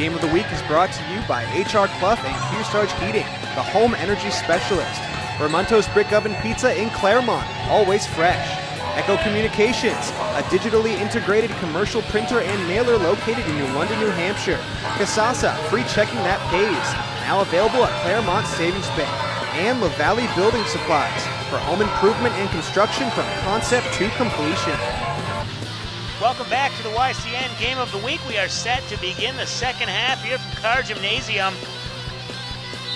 Game of the Week is brought to you by HR Clough and Kearsarge Heating, the home energy specialist. Ramonto's Brick Oven Pizza in Claremont, always fresh. Echo Communications, a digitally integrated commercial printer and mailer located in New London, New Hampshire. Kearsarge, free checking that pays, now available at Claremont Savings Bank. And LaValle Building Supplies, for home improvement and construction from concept to completion. Welcome back to the YCN Game of the Week. We are set to begin the second half here from Carr Gymnasium.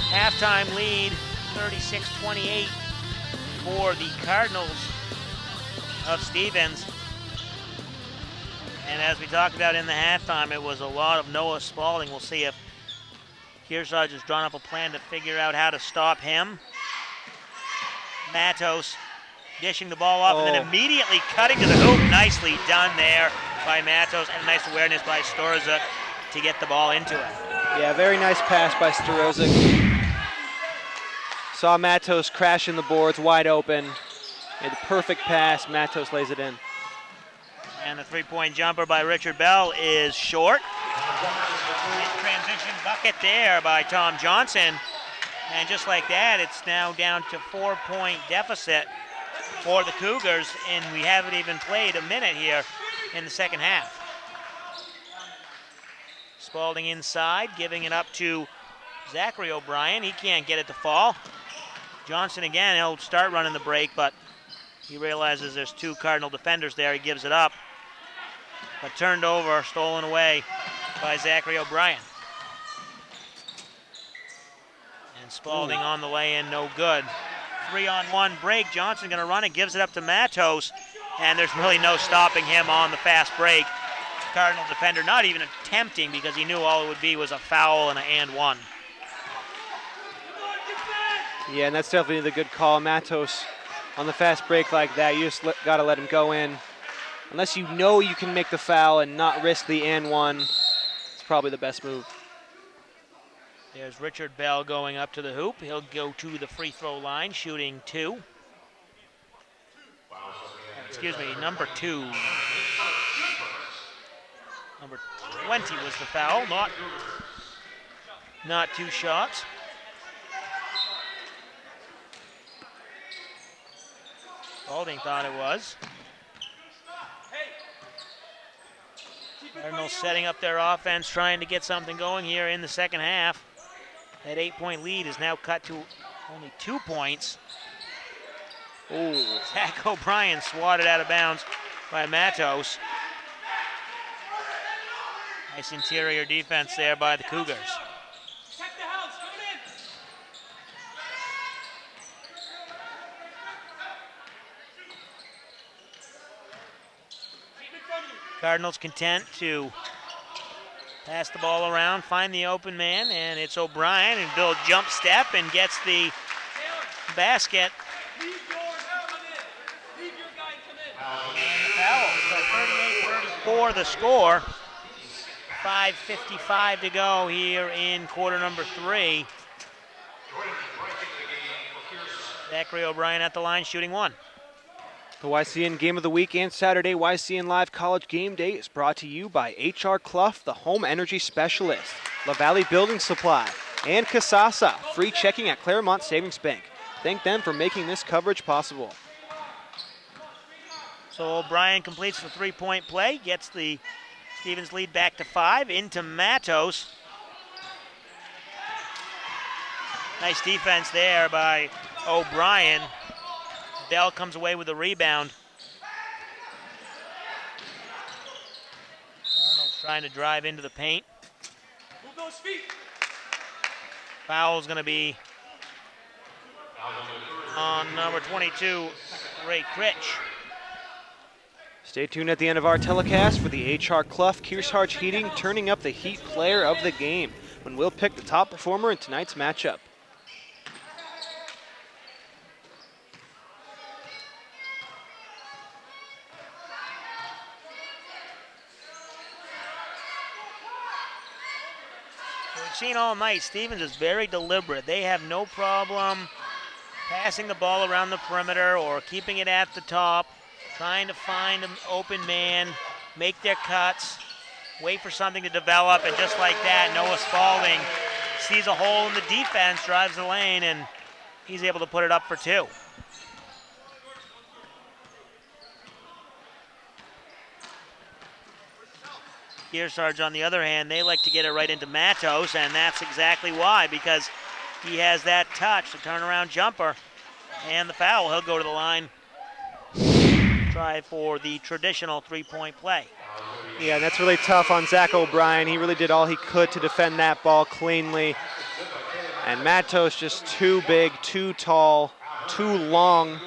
Halftime lead, 36-28 for the Cardinals of Stevens. And as we talked about in the halftime, it was a lot of Noah Spalding. We'll see if Kearsarge has drawn up a plan to figure out how to stop him. Matos dishing the ball off and then immediately cutting to the hoop. Nicely done there by Matos, and a nice awareness by Storozuk to get the ball into it. Yeah, very nice pass by Storozuk. Saw Matos crashing the boards wide open. Made the perfect pass. Matos lays it in. And the three-point jumper by Richard Bell is short. Transition bucket there by Tom Johnson. And just like that, it's now down to 4-point deficit for the Cougars, and we haven't even played a minute here in the second half. Spalding inside, giving it up to Zachary O'Brien. He can't get it to fall. Johnson again, he'll start running the break, but he realizes there's two Cardinal defenders there. He gives it up, but turned over, stolen away by Zachary O'Brien. And Spalding on the way in, no good. 3-on-1 break. Johnson going to run it, gives it up to Matos, and there's really no stopping him on the fast break. Cardinal defender not even attempting because he knew all it would be was a foul and an and one. Yeah, and that's definitely the good call. Matos on the fast break like that, you just got to let him go in. Unless you know you can make the foul and not risk the and one, it's probably the best move. There's Richard Bell going up to the hoop. He'll go to the free throw line, shooting two. Excuse me, number 2. Number 20 was the foul, not 2 shots. Spalding thought it was. Cardinals setting up their offense, trying to get something going here in the second half. That 8-point lead is now cut to only 2 points. Zach O'Brien swatted out of bounds by Matos. Nice interior defense there by the Cougars. Cardinals content to pass the ball around, find the open man, and it's O'Brien, and Bill jump step and gets the basket. For the score. 5:55 to go here in quarter number 3. Zachary O'Brien at the line, shooting 1. The YCN Game of the Week and Saturday YCN Live College Game Day is brought to you by HR Clough, the home energy specialist, LaValle Building Supply, and Kearsarge, free checking at Claremont Savings Bank. Thank them for making this coverage possible. So O'Brien completes the 3-point play, gets the Stevens lead back to 5, into Matos. Nice defense there by O'Brien. Bell comes away with a rebound. Arnold's trying to drive into the paint. Move those feet. Foul's going to be on number 22, Ray Critch. Stay tuned at the end of our telecast for the HR Clough Kearsarge Heating turning up the heat player of the game when we'll pick the top performer in tonight's matchup. We've seen all night, Stevens is very deliberate. They have no problem passing the ball around the perimeter or keeping it at the top, trying to find an open man, make their cuts. wait for something to develop, and just like that, Noah Spalding sees a hole in the defense, drives the lane, and he's able to put it up for 2. Kearsarge, on the other hand, they like to get it right into Matos, and that's exactly why, because he has that touch, the turnaround jumper, and the foul. He'll go to the line, try for the traditional 3-point play. Yeah, that's really tough on Zach O'Brien. He really did all he could to defend that ball cleanly. And Matos just too big, too tall, too long.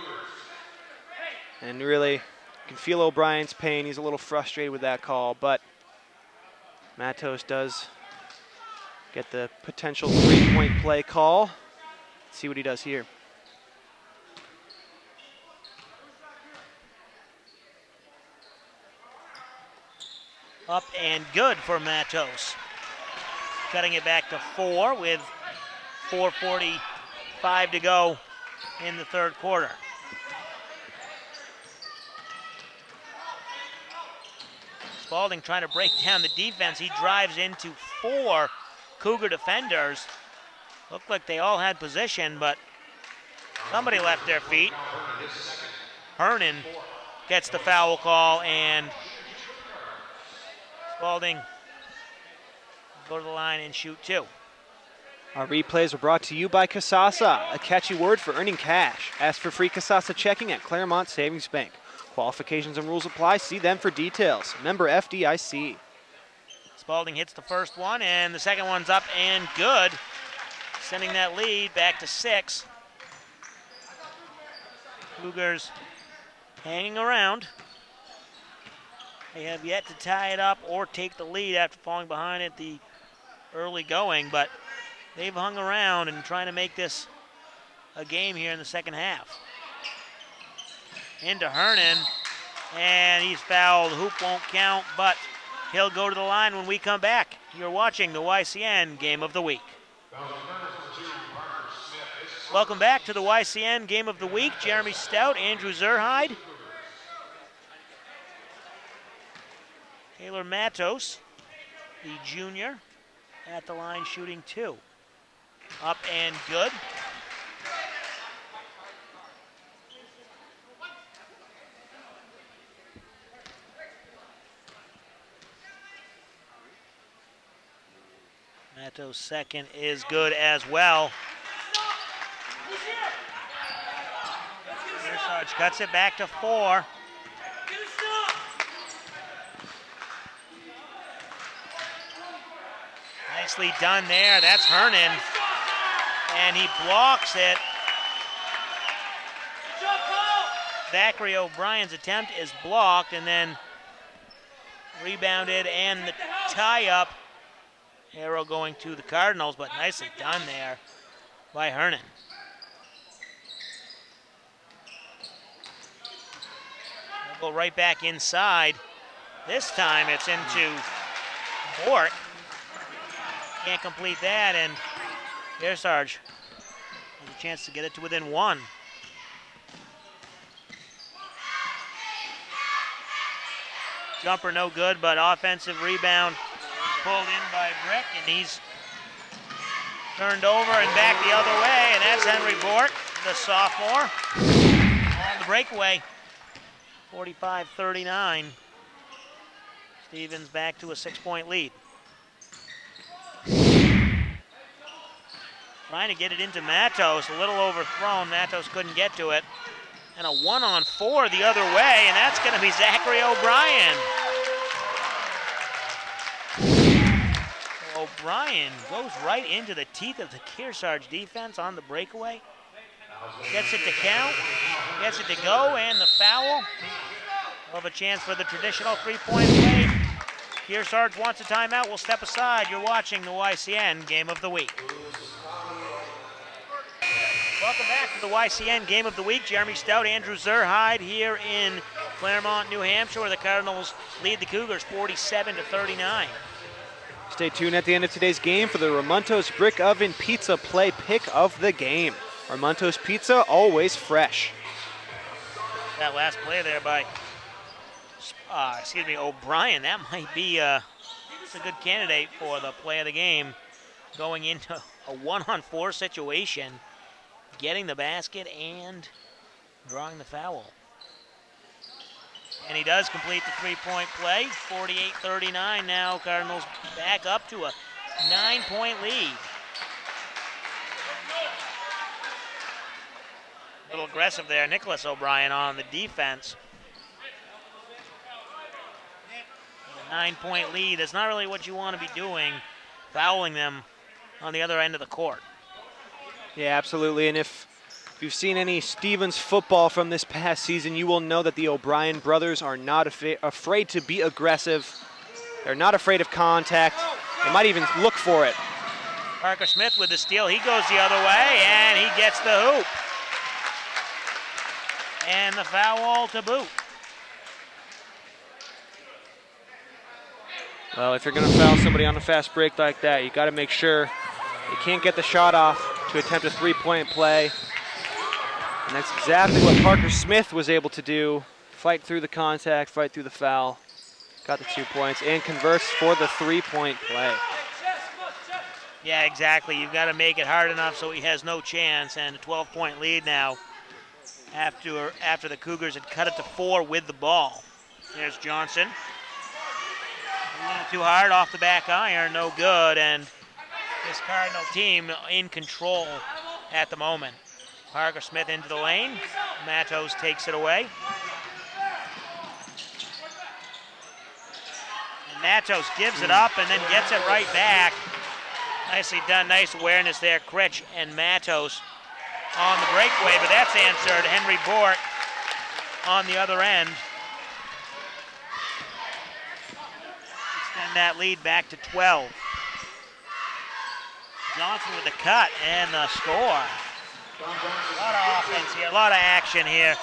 And really, you can feel O'Brien's pain. He's a little frustrated with that call, but Matos does get the potential 3-point play call. Let's see what he does here. Up and good for Matos. Cutting it back to 4 with 4:45 to go in the third quarter. Spalding trying to break down the defense. He drives into 4 Cougar defenders. Looked like they all had position, but somebody left their feet. Hernan gets the foul call, and Spalding go to the line and shoot 2. Our replays are brought to you by Kearsarge, a catchy word for earning cash. Ask for free Kearsarge checking at Claremont Savings Bank. Qualifications and rules apply. See them for details. Member FDIC. Spalding hits the first one, and the second one's up and good, sending that lead back to 6. Cougars hanging around. They have yet to tie it up or take the lead after falling behind at the early going, but they've hung around and trying to make this a game here in the second half. Into Hernan, and he's fouled. Hoop won't count, but he'll go to the line when we come back. You're watching the YCN Game of the Week. Welcome back to the YCN Game of the Week. Jeremy Stout, Andrew Zerhide, Taylor Matos, the junior, at the line shooting 2. Up and good. Matos' second is good as well. Kearsarge cuts it back to 4. Nicely done there. That's Hernan. And he blocks it. Zachary O'Brien's attempt is blocked and then rebounded, and the tie-up. Arrow going to the Cardinals, but nicely done there by Hernan. They'll go right back inside. This time it's into Bork. Can't complete that, and Kearsarge has a chance to get it to within 1. Jumper no good, but offensive rebound pulled in by Brick, and he's turned over and back the other way, and that's Henry Bork, the sophomore, on the breakaway. 45-39. Stevens back to a 6-point lead. Trying to get it into Matos, a little overthrown. Matos couldn't get to it. And a 1-on-4 the other way, and that's going to be Zachary O'Brien. So O'Brien goes right into the teeth of the Kearsarge defense on the breakaway. Gets it to count, gets it to go, and the foul. We'll have a chance for the traditional 3-point play. Kearsarge wants a timeout. We'll step aside. You're watching the YCN Game of the Week. Welcome back to the YCN Game of the Week. Jeremy Stout, Andrew Zerhide here in Claremont, New Hampshire, where the Cardinals lead the Cougars 47-39. Stay tuned at the end of today's game for the Ramontos Brick Oven Pizza Play Pick of the Game. Ramontos Pizza, always fresh. That last play there by, O'Brien, that might be It's a good candidate for the play of the game, going into a 1-on-4 situation, getting the basket and drawing the foul. And he does complete the three-point play. 48-39 now. Cardinals back up to a 9-point lead. A little aggressive there. Nicholas O'Brien on the defense. A 9-point lead. That's not really what you want to be doing, fouling them on the other end of the court. Yeah, absolutely. And if you've seen any Stevens football from this past season, you will know that the O'Brien brothers are not afraid to be aggressive. They're not afraid of contact. They might even look for it. Parker Smith with the steal. He goes the other way, and he gets the hoop. And the foul to boot. Well, if you're going to foul somebody on a fast break like that, you got to make sure they can't get the shot off to attempt a three-point play. And that's exactly what Parker Smith was able to do. Fight through the contact, fight through the foul. Got the 2 points and converts for the three-point play. Yeah, exactly. You've got to make it hard enough so he has no chance. And a 12-point lead now after the Cougars had cut it to 4 with the ball. There's Johnson. A little too hard off the back iron, no good. And this Cardinal team in control at the moment. Parker Smith into the lane. Matos takes it away. And Matos gives it up and then gets it right back. Nicely done, nice awareness there. Critch and Matos on the breakaway, but that's answered. Henry Bork on the other end. Extend that lead back to 12. Johnson with the cut and the score. A lot of offense here, a lot of action here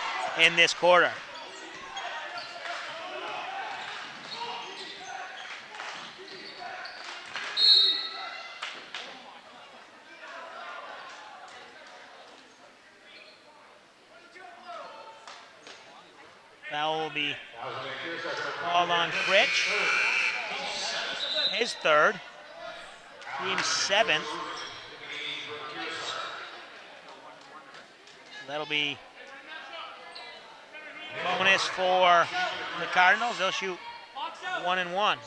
in this quarter. Foul will be called on Critch. His third. Team 7th. That'll be bonus for the Cardinals. They'll shoot 1-1.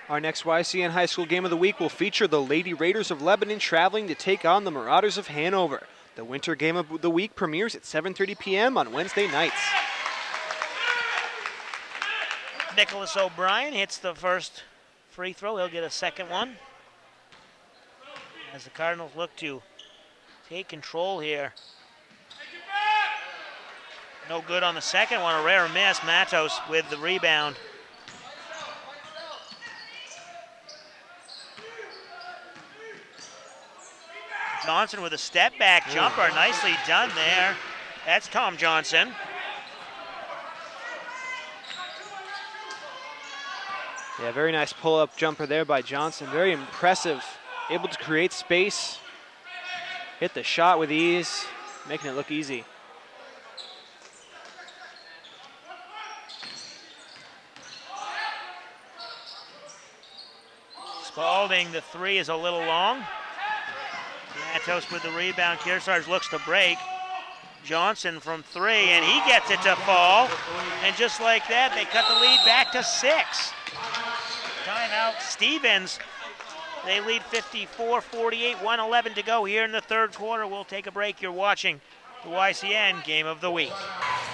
Our next YCN High School Game of the Week will feature the Lady Raiders of Lebanon traveling to take on the Marauders of Hanover. The Winter Game of the Week premieres at 7:30 p.m. on Wednesday nights. Nicholas O'Brien hits the first free throw. He'll get a second one. As the Cardinals look to take control here. No good on the second one, a rare miss. Matos with the rebound. Johnson with a step back jumper, nicely done there. That's Tom Johnson. Yeah, very nice pull-up jumper there by Johnson. Very impressive. Able to create space. Hit the shot with ease, making it look easy. Spalding, the three is a little long. Matos with the rebound. Kearsarge looks to break. Johnson from 3, and he gets it to fall. And just like that, they cut the lead back to 6. Timeout, Stevens. They lead 54-48, 1:11 to go here in the third quarter. We'll take a break. You're watching the YCN Game of the Week.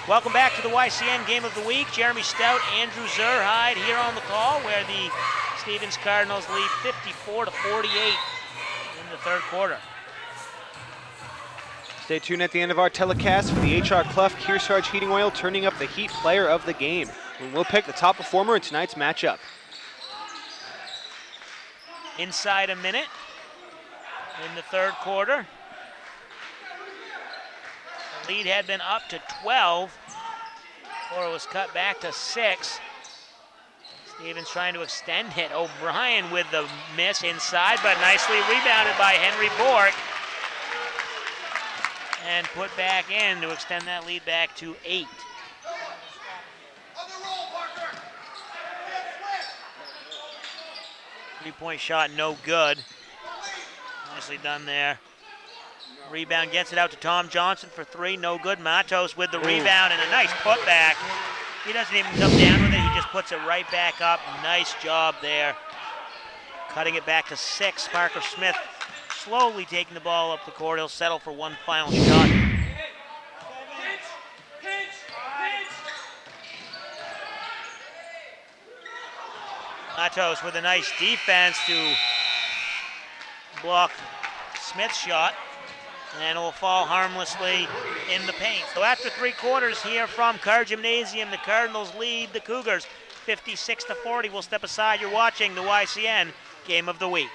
Welcome back to the YCN Game of the Week. Jeremy Stout, Andrew Zerhide here on the call, where the Stevens Cardinals lead 54-48 in the third quarter. Stay tuned at the end of our telecast for the HR Clough Kearsarge Heating Oil turning up the Heat player of the game, when we'll pick the top performer in tonight's matchup. Inside a minute in the third quarter. The lead had been up to 12, or it was cut back to 6. Stevens trying to extend it. O'Brien with the miss inside, but nicely rebounded by Henry Bork. And put back in to extend that lead back to 8. 3-point shot, no good. Nicely done there. Rebound gets it out to Tom Johnson for 3, no good. Matos with the rebound and a nice putback. He doesn't even come down with it, he just puts it right back up. Nice job there. Cutting it back to 6. Parker Smith slowly taking the ball up the court. He'll settle for one final shot. Matos with a nice defense to block Smith's shot, and it will fall harmlessly in the paint. So after 3 quarters here from Carr Gymnasium, the Cardinals lead the Cougars 56-40. We'll step aside. You're watching the YCN Game of the Week.